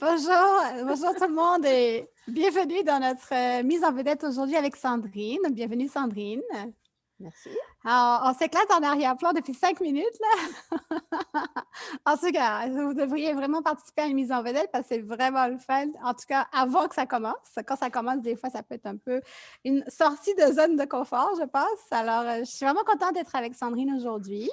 Bonjour tout le monde et bienvenue dans notre mise en vedette aujourd'hui avec Sandrine. Bienvenue Sandrine. Merci. Alors, on s'éclate en arrière-plan depuis 5 minutes là. En tout cas, vous devriez vraiment participer à une mise en vedette parce que c'est vraiment le fun. En tout cas, avant que ça commence. Quand ça commence, des fois, ça peut être un peu une sortie de zone de confort, je pense. Alors, je suis vraiment contente d'être avec Sandrine aujourd'hui.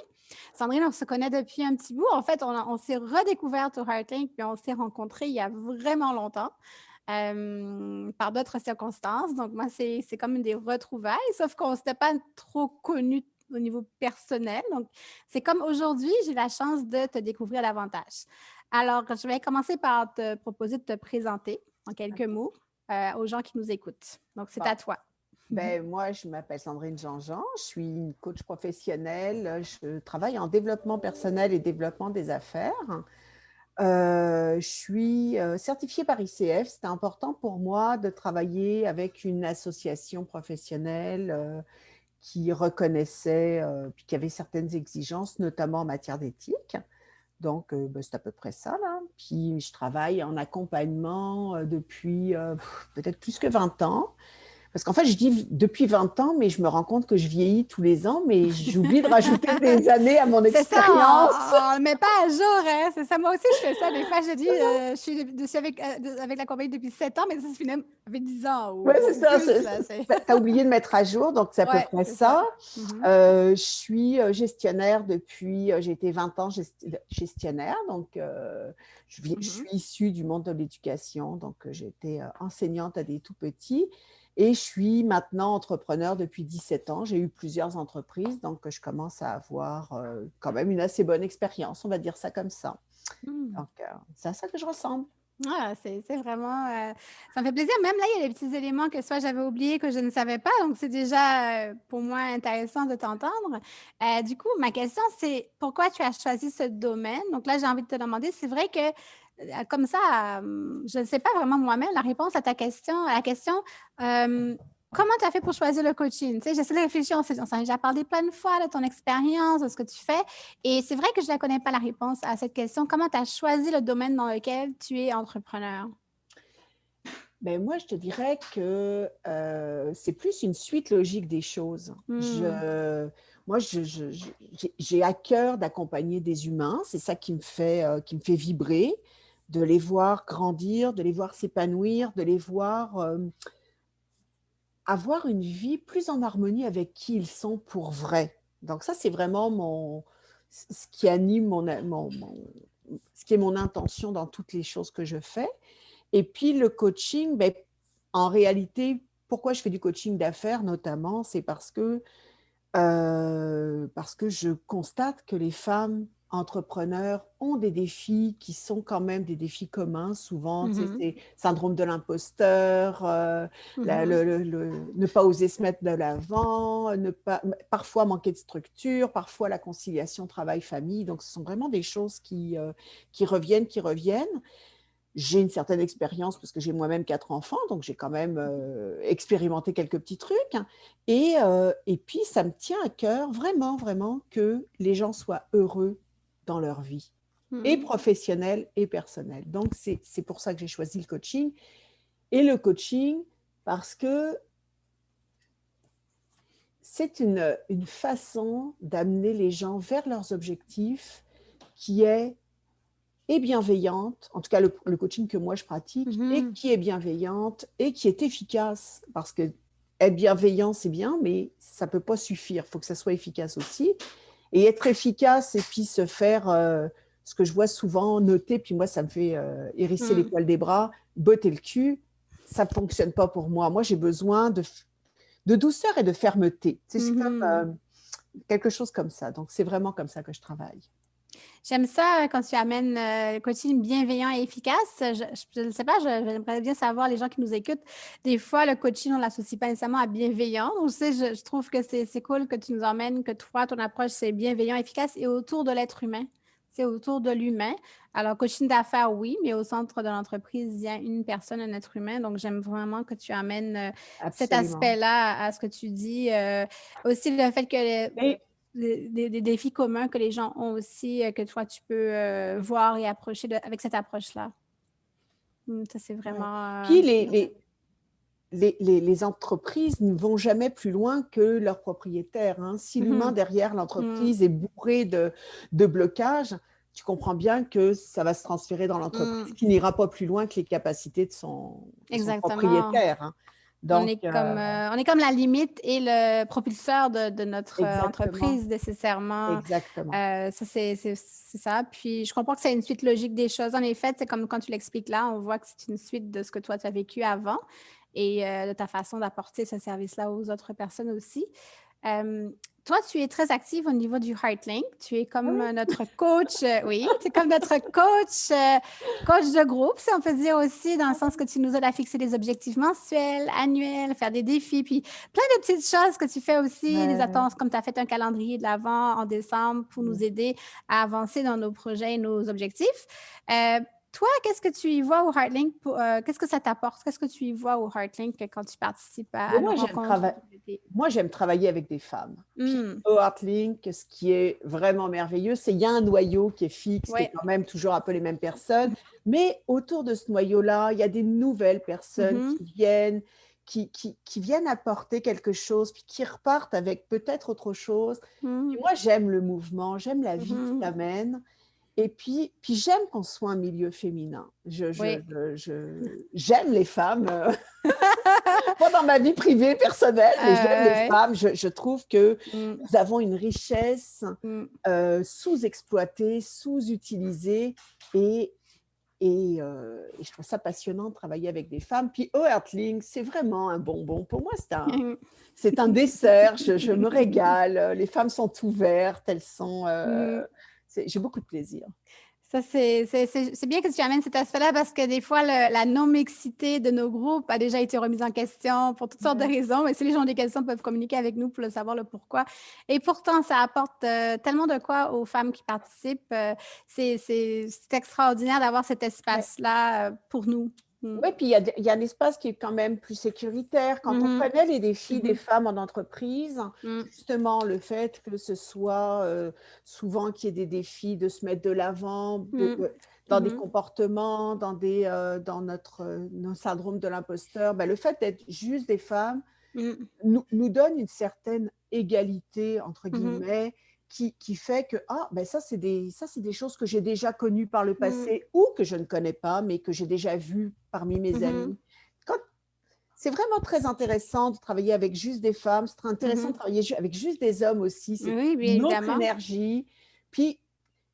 Sandrine, on se connaît depuis un petit bout. En fait, on s'est redécouverte au Heartlink, puis on s'est rencontrés il y a vraiment longtemps, par d'autres circonstances. Donc, moi, c'est comme des retrouvailles, sauf qu'on ne s'était pas trop connus au niveau personnel. Donc, c'est comme aujourd'hui, j'ai la chance de te découvrir davantage. Alors, je vais commencer par te proposer de te présenter en quelques OK. mots aux gens qui nous écoutent. Donc, c'est Bon, à toi. moi, je m'appelle Sandrine Jean-Jean, je suis une coach professionnelle, je travaille en développement personnel et développement des affaires. Je suis certifiée par ICF. C'était important pour moi de travailler avec une association professionnelle qui reconnaissait, puis qui avait certaines exigences, notamment en matière d'éthique. Donc, c'est à peu près ça, là. Puis, je travaille en accompagnement depuis peut-être plus que 20 ans. Parce qu'en fait, je dis depuis 20 ans, mais je me rends compte que je vieillis tous les ans, mais j'oublie de rajouter des années à mon C'est ça, expérience. on ne le met pas à jour, hein? C'est ça. Moi aussi, je fais ça. Des fois, je dis, je suis avec la compagnie depuis 7 ans, mais ça, c'est finalement, ça fait 10 ans Oui, c'est ou ça. plus, là. C'est... Tu as oublié de mettre à jour, donc c'est à peu Ouais, près c'est ça. ça. Mhm, Je suis gestionnaire depuis, j'ai été 20 ans gestionnaire, donc je mhm. suis issue du monde de l'éducation, donc j'ai été enseignante à des tout petits et je suis maintenant entrepreneur depuis 17 ans. J'ai eu plusieurs entreprises, donc je commence à avoir quand même une assez bonne expérience, on va dire ça comme ça. Hmm. Donc c'est à ça que je ressemble. Ah, c'est vraiment... ça me fait plaisir. Même là, il y a des petits éléments que soit j'avais oubliés, que je ne savais pas. Donc, c'est déjà pour moi intéressant de t'entendre. Du coup, ma question, c'est pourquoi tu as choisi ce domaine? Donc là, j'ai envie de te demander, c'est vrai que comme ça, je ne sais pas vraiment moi-même la réponse à ta question, à la question, euh, comment tu as fait pour choisir le coaching? Tu sais, j'essaie de réfléchir, on s'en a déjà parlé plein de fois de ton expérience, de ce que tu fais. Et c'est vrai que je ne la connais pas la réponse à cette question. Comment tu as choisi le domaine dans lequel tu es entrepreneur? Moi, je te dirais que c'est plus une suite logique des choses. Hmm. Moi, j'ai à cœur d'accompagner des humains. C'est ça qui me fait vibrer, de les voir grandir, de les voir s'épanouir, de les voir avoir une vie plus en harmonie avec qui ils sont pour vrai. Donc ça, c'est vraiment ce qui anime ce qui est mon intention dans toutes les choses que je fais. Et puis le coaching, en réalité, pourquoi je fais du coaching d'affaires notamment, c'est parce que je constate que les femmes entrepreneurs ont des défis qui sont quand même des défis communs. Souvent, tu sais, Mhm. c'est syndrome de l'imposteur, Mhm. ne pas oser se mettre de l'avant, parfois manquer de structure, parfois la conciliation travail-famille. Donc, ce sont vraiment des choses qui reviennent, qui reviennent. J'ai une certaine expérience parce que j'ai moi-même 4 enfants, donc j'ai quand même expérimenté quelques petits trucs. Et puis, ça me tient à cœur vraiment, vraiment que les gens soient heureux dans leur vie, et Mhm. professionnelle et personnelle. Donc, c'est pour ça que j'ai choisi le coaching. Et le coaching, parce que c'est une façon d'amener les gens vers leurs objectifs qui est bienveillante, en tout cas le coaching que moi je pratique, et Mhm. qui est bienveillante et qui est efficace. Parce que être bienveillant, c'est bien, mais ça ne peut pas suffire. Il faut que ça soit efficace aussi. Et être efficace et puis se faire, ce que je vois souvent noter, puis moi ça me fait hérisser les Mhm. poils des bras, botter le cul, ça ne fonctionne pas pour moi. Moi j'ai besoin de douceur et de fermeté. C'est comme Mhm. quelque chose comme ça. Donc c'est vraiment comme ça que je travaille. J'aime ça quand tu amènes le coaching bienveillant et efficace. Je ne sais pas, j'aimerais bien savoir, les gens qui nous écoutent, des fois, le coaching, on ne l'associe pas nécessairement à bienveillant. Donc, tu sais, je trouve que c'est cool que tu nous emmènes, que toi, ton approche, c'est bienveillant, efficace et autour de l'être humain. C'est autour de l'humain. Alors, coaching d'affaires, oui, mais au centre de l'entreprise, il y a une personne, un être humain. Donc, j'aime vraiment que tu amènes cet Absolument. aspect-là à ce que tu dis. Aussi, le fait que Et des défis communs que les gens ont aussi, que toi, tu peux voir et approcher avec cette approche-là. Ça, c'est Ouais. vraiment… Puis les entreprises ne vont jamais plus loin que leurs propriétaires, hein. Si l'humain derrière Mm. l'entreprise est bourré de blocages, tu comprends bien que ça va se transférer dans l'entreprise qui n'ira pas plus loin que les capacités de son Exactement. propriétaire, hein. Donc, On est comme la limite et le propulseur de notre exactement, entreprise, nécessairement. exactement. Ça, c'est ça. Puis, je comprends que c'est une suite logique des choses. En effet, c'est comme quand tu l'expliques là, on voit que c'est une suite de ce que toi, tu as vécu avant et de ta façon d'apporter ce service-là aux autres personnes aussi. Euh, Toi, tu es très active au niveau du Heartlink. Tu es Ah comme oui, notre coach, oui, tu es comme notre coach, coach de groupe, si on peut dire aussi, dans le sens que tu nous aides à fixer des objectifs mensuels, annuels, faire des défis, puis plein de petites choses que tu fais aussi, des ouais, attentes, comme tu as fait un calendrier de l'avant en décembre pour ouais. nous aider à avancer dans nos projets et nos objectifs. Euh, Toi, qu'est-ce que tu y vois au Heartlink? Qu'est-ce que ça t'apporte? Qu'est-ce que tu y vois au Heartlink quand tu participes Mais à nos rencontres? moi, j'aime travailler avec des femmes. Puis Hmm. au Heartlink, ce qui est vraiment merveilleux, c'est qu'il y a un noyau qui est fixe, qui est Oui. quand même toujours un peu les mêmes personnes. Mais autour de ce noyau-là, il y a des nouvelles personnes Mhm. qui viennent, qui viennent apporter quelque chose, puis qui repartent avec peut-être autre chose. Puis Mhm. moi, j'aime le mouvement, j'aime la vie qui Mhm. t'amène. Et puis j'aime qu'on soit un milieu féminin. Oui. J'aime les femmes. Pas dans ma vie privée, personnelle, mais j'aime les Ouais. femmes. Je trouve que Mm, nous avons une richesse mm, sous-exploitée, sous-utilisée et, et je trouve ça passionnant de travailler avec des femmes. Puis Oertling, c'est vraiment un bonbon. Pour moi, mm. c'est un dessert. Je me régale. Les femmes sont ouvertes. Elles sont… Mm. j'ai beaucoup de plaisir. Ça, c'est bien que tu amènes cet aspect-là parce que des fois, la non-mixité de nos groupes a déjà été remise en question pour toutes sortes de Ouais. raisons. Mais si les gens ont des questions, peuvent communiquer avec nous pour le savoir le pourquoi. Et pourtant, ça apporte tellement de quoi aux femmes qui participent. C'est extraordinaire d'avoir cet Ouais. espace-là pour nous. Mm. Oui, puis il y a un espace qui est quand même plus sécuritaire. Quand on Mhm. connaît les défis des Mhm. femmes en entreprise, Mm. justement, le fait que ce soit souvent qu'il y ait des défis de se mettre de l'avant Mm. dans des Mhm. comportements, dans nos syndromes de l'imposteur, ben, le fait d'être juste des femmes Mm. nous donne une certaine égalité, entre Mhm. guillemets, qui fait que ben ça, c'est des choses que j'ai déjà connues par le Mm. passé ou que je ne connais pas, mais que j'ai déjà vues parmi mes Mhm. amis. Quand, c'est vraiment très intéressant de travailler avec juste des femmes, c'est très intéressant de Mhm. travailler avec juste des hommes aussi, c'est Oui, bien une autre évidemment. énergie. Puis,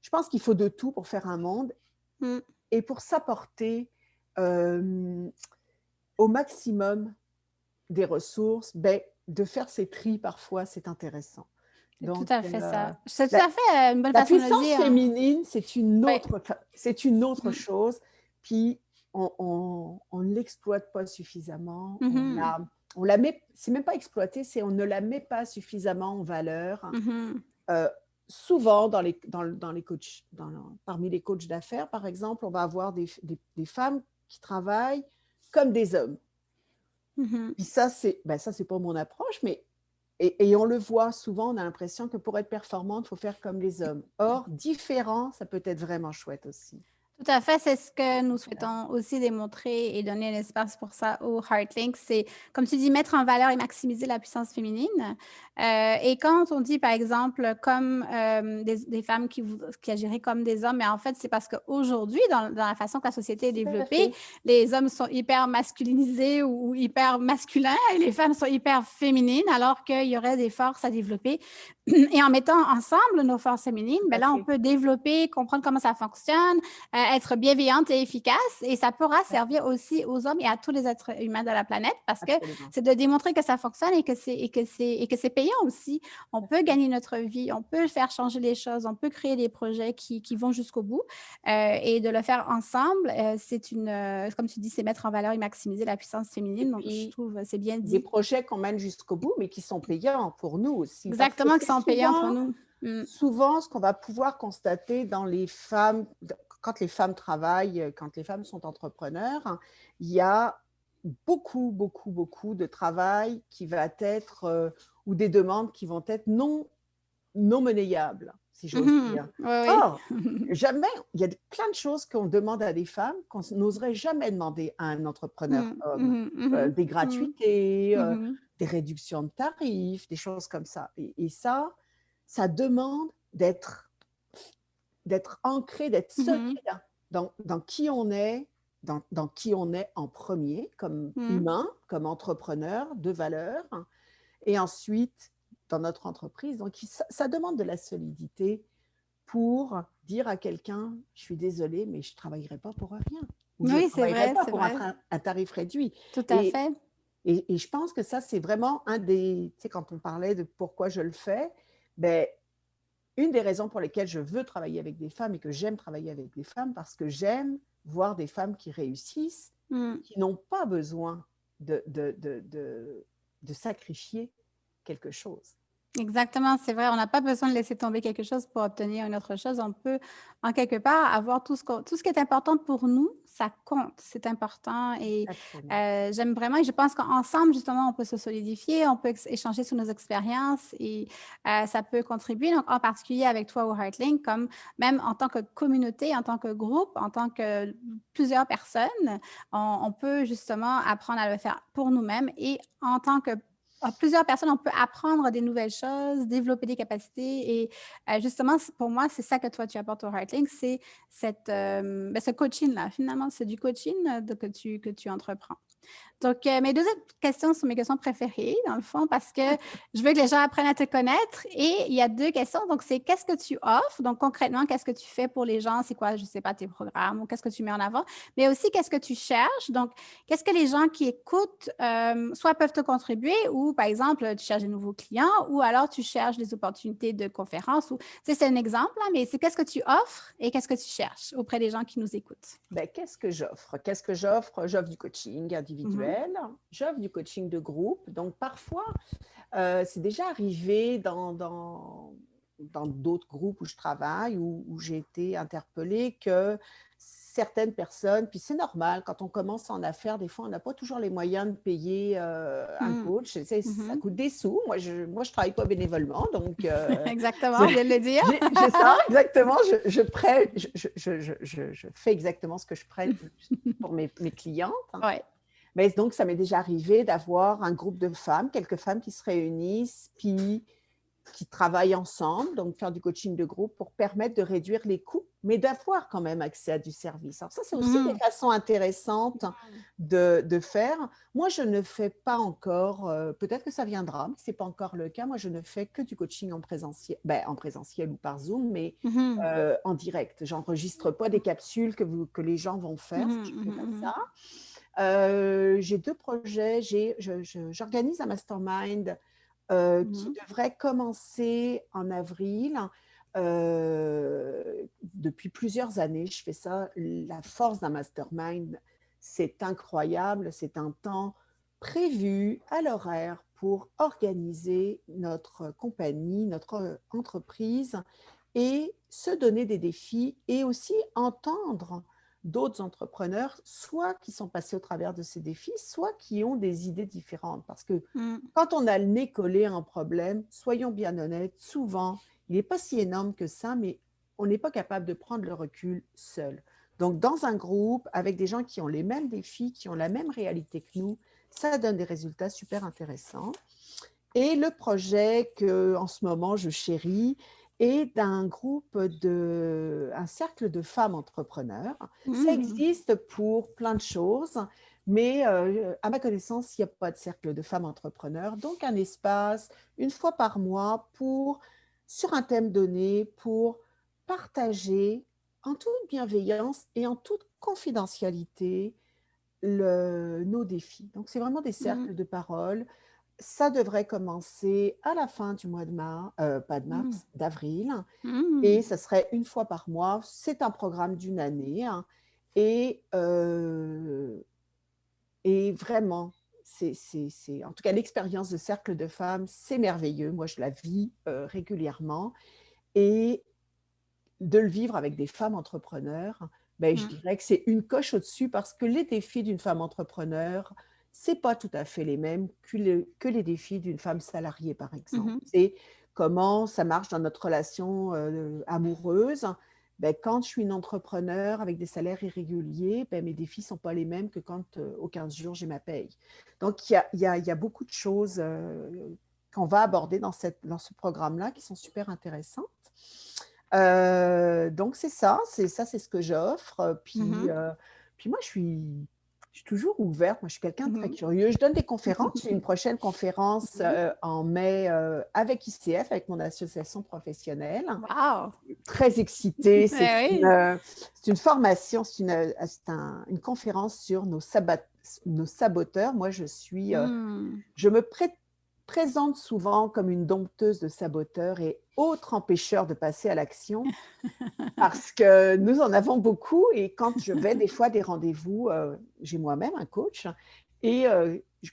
je pense qu'il faut de tout pour faire un monde Mm. et pour s'apporter euh, au maximum des ressources, ben, de faire ces tris parfois, c'est intéressant. C'est tout Donc, à fait ça. C'est tout la, à fait une bonne la façon de le puissance dire. féminine, Oui. c'est une autre Mm. chose. Puis, on ne l'exploite pas suffisamment. Mhm. On la met, c'est même pas exploité, c'est on ne la met pas suffisamment en valeur. Mhm. Euh, Souvent, dans les coachs, parmi les coachs d'affaires, par exemple, on va avoir des femmes qui travaillent comme des hommes. Mhm. Puis ça, c'est pas mon approche, mais et on le voit souvent, on a l'impression que pour être performante, il faut faire comme les hommes. Or, différent, ça peut être vraiment chouette aussi. Tout à fait, c'est ce que nous Voilà. souhaitons aussi démontrer et donner un espace pour ça au Heartlink. C'est, comme tu dis, mettre en valeur et maximiser la puissance féminine. Et quand on dit, par exemple, comme des femmes qui agiraient comme des hommes, mais en fait, c'est parce qu'aujourd'hui, dans la façon que la société est Tout à développée, fait. les hommes sont hyper masculinisés ou hyper masculins et les femmes sont hyper féminines, alors qu'il y aurait des forces à développer. Et en mettant ensemble nos forces féminines, Tout ben à là, on fait. peut développer, comprendre comment ça fonctionne, être bienveillante et efficace. Et ça pourra Ouais, servir aussi aux hommes et à tous les êtres humains de la planète parce que absolument. c'est de démontrer que ça fonctionne et que c'est payant aussi. On Tout à peut fait. gagner notre vie, on peut faire changer les choses, on peut créer des projets qui vont jusqu'au bout. Et de le faire ensemble, comme tu dis, c'est mettre en valeur et maximiser la puissance Et féminine. Donc, je puis, trouve c'est bien des dit. projets qu'on mène jusqu'au bout, mais qui sont payants pour nous aussi. Parce que Exactement, qui c'est sont payants pour nous. Mm. souvent ce qu'on va pouvoir constater dans les femmes, quand les femmes travaillent, quand les femmes sont entrepreneurs, il y a beaucoup, beaucoup, beaucoup de travail qui va être, ou des demandes qui vont être non monnayables. si j'ose Mhm. dire. Oui, Or, jamais, il y a plein de choses qu'on demande à des femmes qu'on n'oserait jamais demander à un oui. entrepreneur homme. Mhm, mhm, Des mhm, gratuités, mhm, des réductions de tarifs, des choses comme ça. Et ça demande d'être ancré, d'être mhm, solide dans qui on est, dans qui on est en premier, comme mhm. humain, comme entrepreneur de valeur, et ensuite dans notre entreprise. Donc, ça demande de la solidité pour dire à quelqu'un, je suis désolée, mais je ne travaillerai pas pour rien, ou je ne Oui, travaillerai pas c'est pour vrai. un tarif réduit. Tout à Et, fait. et je pense que ça, c'est vraiment un des, tu sais, quand on parlait de pourquoi je le fais, ben, une des raisons pour lesquelles je veux travailler avec des femmes et que j'aime travailler avec des femmes, parce que j'aime voir des femmes qui réussissent, Mm. qui n'ont pas besoin de sacrifier quelque chose. Exactement, c'est vrai. On n'a pas besoin de laisser tomber quelque chose pour obtenir une autre chose. On peut, en quelque part, avoir tout ce qui est important pour nous, ça compte, c'est important. Et Exactement. j'aime vraiment, et je pense qu'ensemble, justement, on peut se solidifier, on peut échanger sur nos expériences et ça peut contribuer, donc en particulier avec toi au Heartlink, comme même en tant que communauté, en tant que groupe, en tant que plusieurs personnes, on peut justement apprendre à le faire pour nous-mêmes et en tant que plusieurs personnes, on peut apprendre des nouvelles choses, développer des capacités. Et justement, pour moi, c'est ça que toi, tu apportes au Heartlink, c'est ce coaching-là. Finalement, c'est du coaching que tu entreprends. Donc, mes deux autres questions sont mes questions préférées, dans le fond, parce que je veux que les gens apprennent à te connaître. Et il y a deux questions. Donc, c'est qu'est-ce que tu offres? Donc, concrètement, qu'est-ce que tu fais pour les gens? C'est quoi, je ne sais pas, tes programmes ou qu'est-ce que tu mets en avant? Mais aussi, qu'est-ce que tu cherches? Donc, qu'est-ce que les gens qui écoutent, soit peuvent te contribuer ou, par exemple, tu cherches des nouveaux clients ou alors tu cherches des opportunités de conférences. Ou, tu sais, c'est un exemple, là, mais c'est qu'est-ce que tu offres et qu'est-ce que tu cherches auprès des gens qui nous écoutent? Ben, qu'est-ce que j'offre? Qu'est-ce que j'offre? J'offre du coaching Mhm. individuel, j'offre du coaching de groupe. Donc, parfois, c'est déjà arrivé dans d'autres groupes où je travaille, où j'ai été interpellée, que certaines personnes, puis c'est normal, quand on commence en affaires, des fois, on n'a pas toujours les moyens de payer un Mhm. coach. Ça Mhm. coûte des sous. Moi, je ne travaille pas bénévolement, donc Exactement, on vient de le dire. j'ai ça, exactement. Je fais exactement ce que je prête pour mes clientes. Oui. Mais donc, ça m'est déjà arrivé d'avoir un groupe de femmes, quelques femmes qui se réunissent, puis qui travaillent ensemble, donc faire du coaching de groupe pour permettre de réduire les coûts, mais d'avoir quand même accès à du service. Alors ça, c'est aussi des Mhm. façons intéressantes de faire. Moi, je ne fais pas encore, peut-être que ça viendra, mais ce n'est pas encore le cas. Moi, je ne fais que du coaching en présentiel ou par Zoom, mais Mhm. en direct. J'enregistre pas des capsules que les gens vont faire, Mhm. je ne fais pas Mhm. ça. J'ai deux projets. J'organise un mastermind qui Mhm. devrait commencer en avril. Depuis plusieurs années, je fais ça. La force d'un mastermind, c'est incroyable. C'est un temps prévu à l'horaire pour organiser notre compagnie, notre entreprise et se donner des défis et aussi entendre d'autres entrepreneurs, soit qui sont passés au travers de ces défis, soit qui ont des idées différentes. Parce que Mhm. quand on a le nez collé à un problème, soyons bien honnêtes, souvent, il n'est pas si énorme que ça, mais on n'est pas capable de prendre le recul seul. Donc, dans un groupe, avec des gens qui ont les mêmes défis, qui ont la même réalité que nous, ça donne des résultats super intéressants. Et le projet que, en ce moment, je chéris est d'un un cercle de femmes entrepreneurs. Ça Mhm. existe pour plein de choses, mais à ma connaissance, il n'y a pas de cercle de femmes entrepreneurs. Donc, un espace, une fois par mois, sur un thème donné, pour partager en toute bienveillance et en toute confidentialité nos défis. Donc, c'est vraiment des Mhm. cercles de parole. Ça devrait commencer à la fin du mois de mars, pas de Mhm. mars, d'avril, et Mhm. ça serait une fois par mois. C'est un programme d'une année, hein, et, euh, et vraiment, en tout cas, l'expérience de cercle de femmes, c'est merveilleux. Moi, je la vis régulièrement. Et de le vivre avec des femmes entrepreneurs, ben, je Mhm. dirais que c'est une coche au-dessus parce que les défis d'une femme entrepreneur, c'est pas tout à fait les mêmes que les défis d'une femme salariée, par exemple. Mhm. C'est comment ça marche dans notre relation amoureuse. Ben, quand je suis une entrepreneur avec des salaires irréguliers, ben, mes défis ne sont pas les mêmes que quand au 15 jours, j'ai ma paye. Donc, il y a beaucoup de choses qu'on va aborder dans ce programme-là qui sont super intéressantes. Donc, c'est ça, c'est ce que j'offre. Puis moi, je suis toujours ouverte. Moi, je suis quelqu'un de très curieux. Je donne des conférences. J'ai une prochaine conférence en mai avec ICF, avec mon association professionnelle. Wow! Très excitée. C'est Oui. une formation, c'est une conférence sur nos saboteurs. Moi, je me présente souvent comme une dompteuse de saboteurs et autres empêcheurs de passer à l'action parce que nous en avons beaucoup. Et quand je vais des fois à des rendez-vous, j'ai moi-même un coach. Et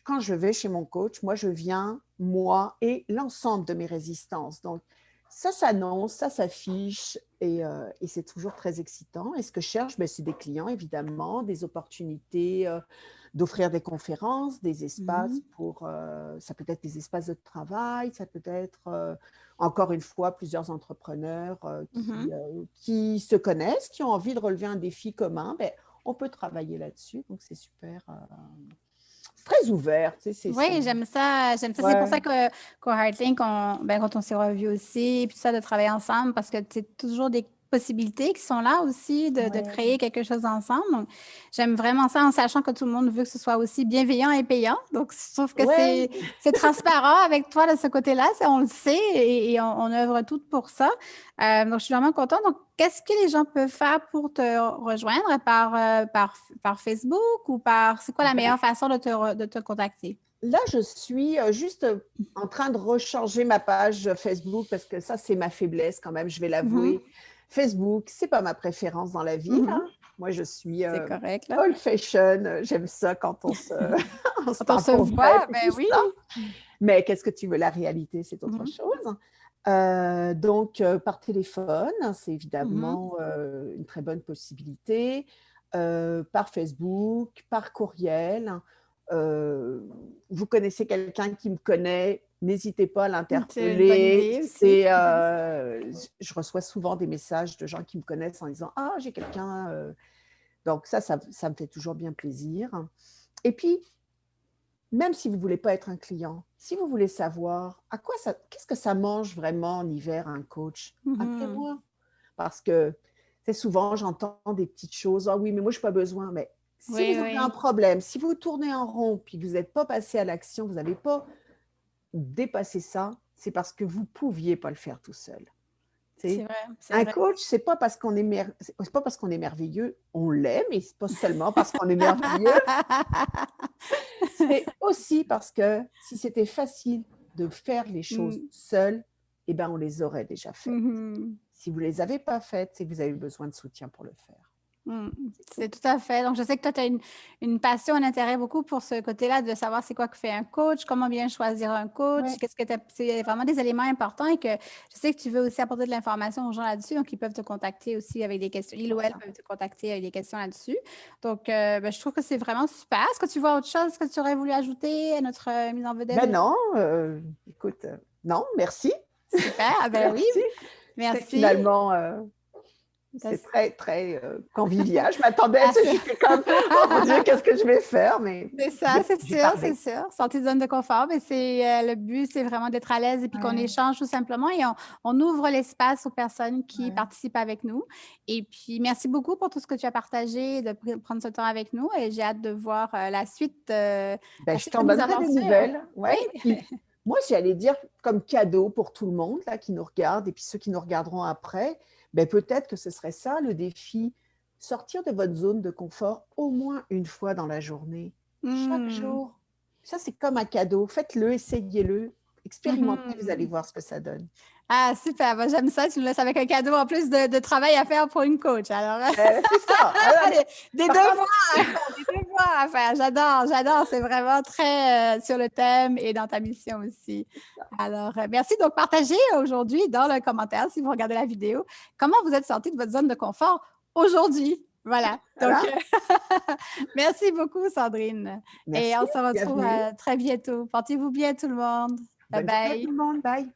quand je vais chez mon coach, moi, je viens, moi et l'ensemble de mes résistances. Donc, ça s'annonce, ça s'affiche et c'est toujours très excitant. Et ce que je cherche, ben, c'est des clients, évidemment, des opportunités d'offrir des conférences, des espaces pour… ça peut être des espaces de travail, ça peut être, encore une fois, plusieurs entrepreneurs qui se connaissent, qui ont envie de relever un défi commun. Ben, on peut travailler là-dessus, donc c'est super… très ouvert. Tu sais, Oui, j'aime ça. J'aime ça. C'est pour ça qu'au Heartlink, quand on s'est revus aussi, puis tout ça, de travailler ensemble, parce que c'est toujours des possibilités qui sont là aussi de créer quelque chose ensemble. Donc, j'aime vraiment ça en sachant que tout le monde veut que ce soit aussi bienveillant et payant. Donc, je trouve que c'est transparent avec toi de ce côté-là. On le sait et on œuvre toutes pour ça. Donc, je suis vraiment contente. Donc, qu'est-ce que les gens peuvent faire pour te rejoindre par Facebook ou c'est quoi la meilleure façon de te contacter? Là, je suis juste en train de rechanger ma page Facebook parce que ça, c'est ma faiblesse quand même, je vais l'avouer. Facebook, c'est pas ma préférence dans la vie. Hein. Moi, je suis correct, old fashion. J'aime ça quand on se, on se Quand on parle se pour voit, vrai, ben oui. ça. Mais qu'est-ce que tu veux? La réalité, c'est autre chose. Donc, par téléphone, c'est évidemment une très bonne possibilité. Par Facebook, par courriel. Vous connaissez quelqu'un qui me connaît, n'hésitez pas à C'est une bonne l'interpeller. idée aussi. Je reçois souvent des messages de gens qui me connaissent en disant « Ah, j'ai quelqu'un… » Donc ça me fait toujours bien plaisir. Et puis, même si vous ne voulez pas être un client, si vous voulez savoir qu'est-ce que ça mange vraiment en hiver un coach, appelez-moi. Parce que c'est souvent, j'entends des petites choses. « Ah oui, mais moi, je n'ai pas besoin. » Mais si vous avez un problème, si vous tournez en rond puis que vous n'êtes pas passé à l'action, vous n'avez pas dépassé ça, c'est parce que vous ne pouviez pas le faire tout seul. C'est vrai. Un coach, ce n'est pas parce qu'on est merveilleux, on l'est, mais ce n'est pas seulement parce qu'on est merveilleux. C'est aussi parce que si c'était facile de faire les choses seul, eh ben, on les aurait déjà faites. Si vous ne les avez pas faites, c'est que vous avez besoin de soutien pour le faire. C'est tout à fait. Donc, je sais que toi, tu as une passion, un intérêt beaucoup pour ce côté-là de savoir c'est quoi que fait un coach, comment bien choisir un coach, c'est vraiment des éléments importants et que je sais que tu veux aussi apporter de l'information aux gens là-dessus, donc ils peuvent te contacter aussi avec des questions. Il ou elle peuvent te contacter avec des questions là-dessus. Donc, je trouve que c'est vraiment super. Est-ce que tu vois autre chose que tu aurais voulu ajouter à notre mise en vedette? Ben non, écoute, non, merci. Super, ben oui. Merci. Finalement… c'est très, très convivial. Je m'attendais à ça. J'étais comme, oh mon Dieu, qu'est-ce que je vais faire? Mais c'est ça, c'est sûr. Sortir de zone de confort, mais le but, c'est vraiment d'être à l'aise et puis qu'on échange tout simplement et on ouvre l'espace aux personnes qui participent avec nous. Et puis, merci beaucoup pour tout ce que tu as partagé, de prendre ce temps avec nous et j'ai hâte de voir la suite. Je t'en donnerai des nouvelles. Oui. Moi, j'allais dire comme cadeau pour tout le monde là, qui nous regarde et puis ceux qui nous regarderont après. Ben, peut-être que ce serait ça le défi, sortir de votre zone de confort au moins une fois dans la journée, chaque jour. Ça, c'est comme un cadeau. Faites-le, essayez-le, expérimentez, vous allez voir ce que ça donne. Ah, super. Moi, j'aime ça. Tu me laisses avec un cadeau en plus de travail à faire pour une coach. Alors, c'est ça. Des devoirs à faire. J'adore. C'est vraiment très sur le thème et dans ta mission aussi. Alors, merci. Donc, partagez aujourd'hui dans le commentaire, si vous regardez la vidéo, comment vous êtes sorti de votre zone de confort aujourd'hui. Voilà. Donc, merci beaucoup, Sandrine. Merci, et on se retrouve très bientôt. Portez-vous bien, tout le monde. Bye bye. Tout le monde. Bye.